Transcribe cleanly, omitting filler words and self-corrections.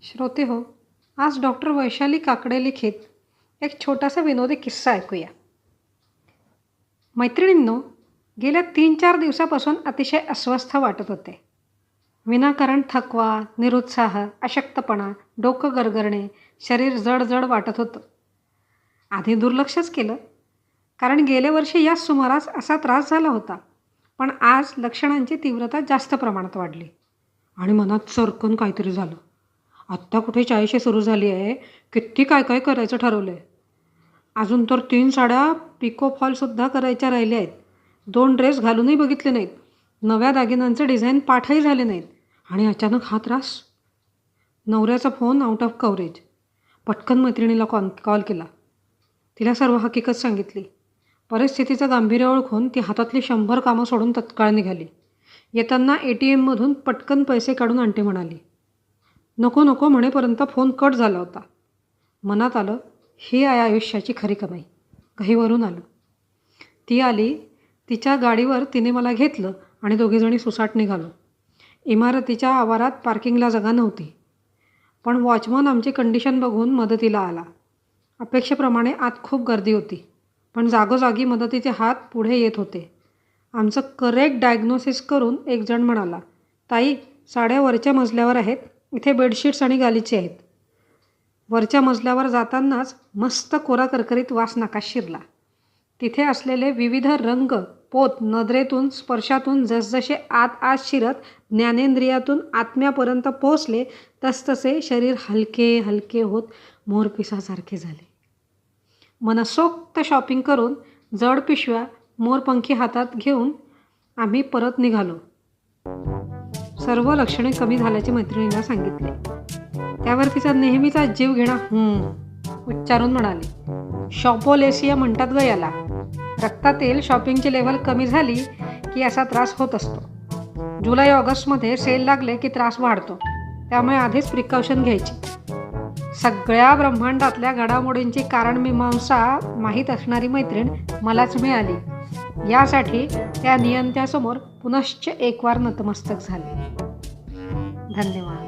श्रोते हो, आज डॉक्टर वैशाली काकडे लिखित एक छोटासा विनोदी किस्सा ऐकूया. मैत्रिणींनो, गेल्या 3-4 दिवसापासून अतिशय अस्वस्थ वाटत होते. विनाकारण थकवा, निरुत्साह, अशक्तपणा, डोकं गरगरणे, शरीर जड जड वाटत होतं. आधी दुर्लक्षच केलं, कारण गेल्या वर्षी याच सुमारास असा त्रास झाला होता. पण आज लक्षणांची तीव्रता जास्त प्रमाणात वाढली आणि मनात सरकून काहीतरी झालं. आत्ता कुठे 40शी सुरू झाली आहे, किती काय काय करायचं ठरवलं आहे. अजून तर 3 साड्या पिको फॉलसुद्धा करायच्या राहिल्या आहेत. 2 ड्रेस घालूनही बघितले नाहीत. नव्या दागिन्यांचे डिझाईन पाठही झाले नाहीत. आणि अचानक हा त्रास. नवऱ्याचा फोन आउट ऑफ कव्हरेज. पटकन मैत्रिणीला कॉल केला. तिला सर्व हकीकत सांगितली. परिस्थितीचं गांभीर्य ओळखून ती हातातली 100 कामं सोडून तत्काळ निघाली. येताना ATMमधून पटकन पैसे काढून आणते म्हणाली. नको नको म्हणेपर्यंत फोन कट झाला होता. मनात आलं, ही आहे आयुष्याची खरी कमाई. घाईवरून आलं. ती आली. तिच्या गाडीवर तिने मला घेतलं आणि दोघीजणी सुसाट निघालो. इमारतीच्या आवारात पार्किंगला जागा नव्हती. पण वॉचमन आमची कंडिशन बघून मदतीला आला. अपेक्षेप्रमाणे आत खूप गर्दी होती. पण जागोजागी मदतीचे हात पुढे येत होते. आमचं करेक्ट डायग्नोसिस करून एक जण म्हणाला, ताई, साड्या वरच्या मजल्यावर आहेत. इथे बेडशीट्स आणि गालिचे आहेत. वरच्या मजल्यावर जातानाच मस्त कोरा करकरीत वास नाकात शिरला. तिथे असलेले विविध रंग, पोत नजरेतून स्पर्शातून जसजसे आत शिरत ज्ञानेंद्रियातून आत्म्यापर्यंत पोहोचले, तसतसे शरीर हलके हलके होत मोरपिसासारखे झाले. मनसोक्त शॉपिंग करून जड पिशव्या मोरपंखी हातात घेऊन आम्ही परत निघालो. सर्व लक्षणे कमी झाल्याचे मैत्रिणींना सांगितले. त्यावर तिचा नेहमीचा जीव घेणा उच्चारून म्हणाली, शॉपोलेसिया म्हणतात ग याला. रक्तातील शॉपिंगची लेव्हल कमी झाली की असा त्रास होत असतो. जुलै-ऑगस्टमध्ये सेल लागले की त्रास वाढतो. त्यामुळे आधीच प्रिकॉशन घ्यायची. सगळ्या ब्रह्मांडातल्या घडामोडींची कारणमीमांसा माहीत असणारी मैत्रीण मलाच मिळाली. यासाठी त्या नियंत्यासमोर पुनश्च एकवार नतमस्तक झाले. धन्यवाद.